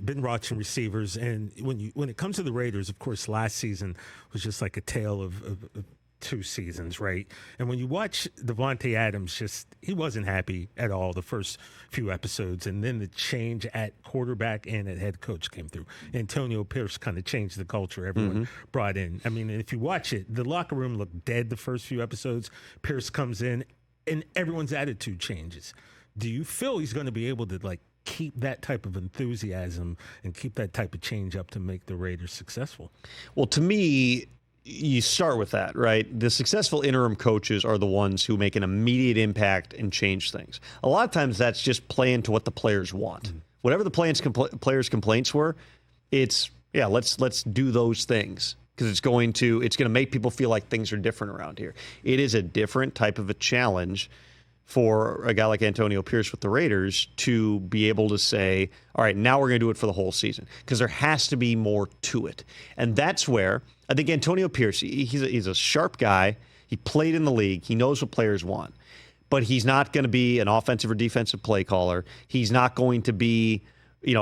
been watching receivers, and when it comes to the Raiders, of course, last season was just like a tale of 2 seasons, right? And when you watch Devontae Adams, he wasn't happy at all the first few episodes, and then the change at quarterback and at head coach came through. Antonio Pierce kind of changed the culture everyone brought in. I mean, if you watch it, the locker room looked dead the first few episodes. Pierce comes in, and everyone's attitude changes. Do you feel he's going to be able to keep that type of enthusiasm and keep that type of change up to make the Raiders successful? Well, to me, you start with that, right? The successful interim coaches are the ones who make an immediate impact and change things. A lot of times that's just playing to what the players want. Whatever the players' complaints were, let's do those things because it's going to make people feel like things are different around here. It is a different type of a challenge for a guy like Antonio Pierce with the Raiders to be able to say, all right, now we're going to do it for the whole season, because there has to be more to it. And that's where I think Antonio Pierce, he's a sharp guy. He played in the league. He knows what players want. But he's not going to be an offensive or defensive play caller. He's not going to be,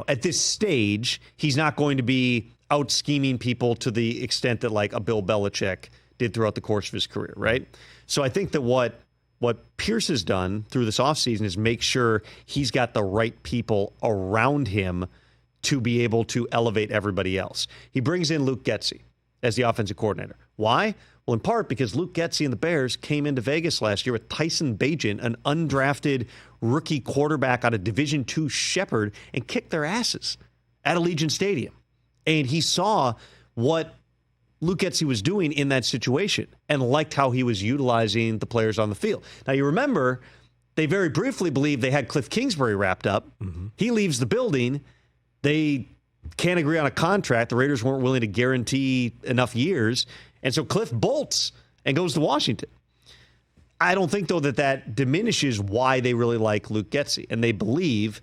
at this stage, he's not going to be out scheming people to the extent that like a Bill Belichick did throughout the course of his career, right? So I think that what Pierce has done through this offseason is make sure he's got the right people around him to be able to elevate everybody else. He brings in Luke Getsy as the offensive coordinator. Why? Well, in part because Luke Getsy and the Bears came into Vegas last year with Tyson Bagent, an undrafted rookie quarterback out of Division II Shepherd, and kicked their asses at Allegiant Stadium. And he saw what Luke Getsy was doing in that situation and liked how he was utilizing the players on the field. Now, you remember, they very briefly believed they had Cliff Kingsbury wrapped up. He leaves the building. They can't agree on a contract. The Raiders weren't willing to guarantee enough years. And so Cliff bolts and goes to Washington. I don't think, though, that diminishes why they really like Luke Getsy. And they believe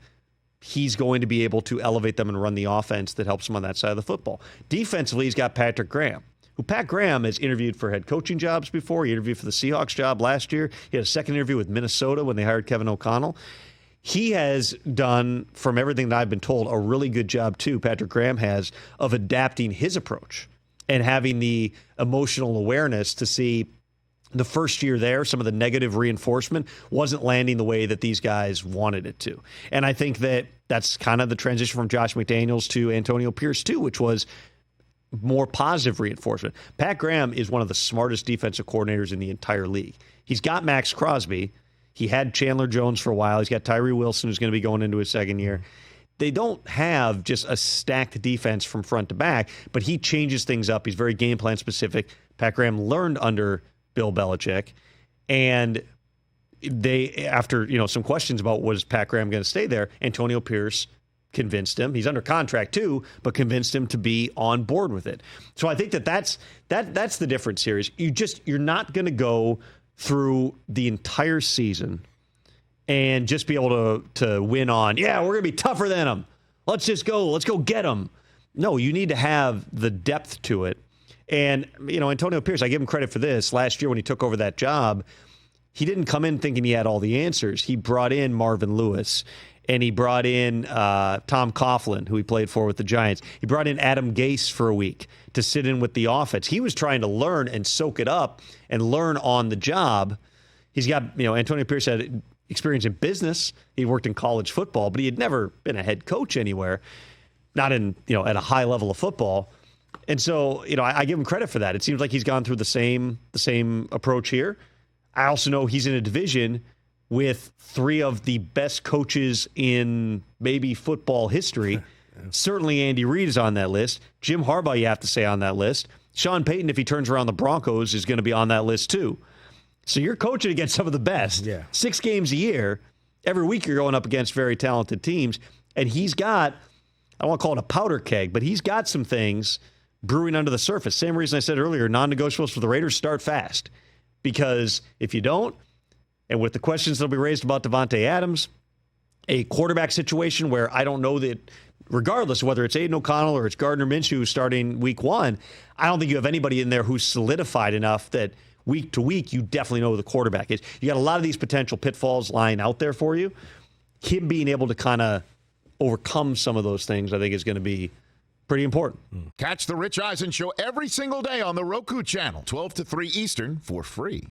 he's going to be able to elevate them and run the offense that helps them on that side of the football. Defensively, he's got Patrick Graham, who Pat Graham has interviewed for head coaching jobs before. He interviewed for the Seahawks job last year. He had a second interview with Minnesota when they hired Kevin O'Connell. He has done, from everything that I've been told, a really good job, too, Patrick Graham has, of adapting his approach and having the emotional awareness to see the first year there, some of the negative reinforcement wasn't landing the way that these guys wanted it to. And I think that that's kind of the transition from Josh McDaniels to Antonio Pierce, too, which was more positive reinforcement. Pat Graham is one of the smartest defensive coordinators in the entire league. He's got Max Crosby. He had Chandler Jones for a while. He's got Tyree Wilson, who's going to be going into his second year. They don't have just a stacked defense from front to back, but he changes things up. He's very game plan specific. Pat Graham learned under Bill Belichick, and they, after some questions about was Pat Graham going to stay there, Antonio Pierce convinced him. He's under contract too, but convinced him to be on board with it. So I think that's the difference here. Is you're not going to go through the entire season and just be able to win on, we're going to be tougher than them. Let's go get them. No, you need to have the depth to it. And, Antonio Pierce, I give him credit for this. Last year when he took over that job, he didn't come in thinking he had all the answers. He brought in Marvin Lewis, and he brought in Tom Coughlin, who he played for with the Giants. He brought in Adam Gase for a week to sit in with the offense. He was trying to learn and soak it up and learn on the job. He's got, Antonio Pierce had experience in business. He worked in college football, but he had never been a head coach anywhere, not in, at a high level of football. And so, I give him credit for that. It seems like he's gone through the same approach here. I also know he's in a division with three of the best coaches in maybe football history. Certainly Andy Reid is on that list. Jim Harbaugh, you have to say, on that list. Sean Payton, if he turns around the Broncos, is going to be on that list too. So you're coaching against some of the best. Yeah. 6 games a year. Every week you're going up against very talented teams. And he's got, I don't want to call it a powder keg, but he's got some things brewing under the surface. Same reason I said earlier, non-negotiables for the Raiders: start fast. Because if you don't, and with the questions that will be raised about Devontae Adams, a quarterback situation where I don't know that, regardless of whether it's Aiden O'Connell or it's Gardner Minshew starting week 1, I don't think you have anybody in there who's solidified enough that week to week you definitely know who the quarterback is. You got a lot of these potential pitfalls lying out there for you. Him being able to kind of overcomes some of those things, I think is going to be pretty important. Catch the Rich Eisen Show every single day on the Roku channel, 12 to 3 Eastern, for free.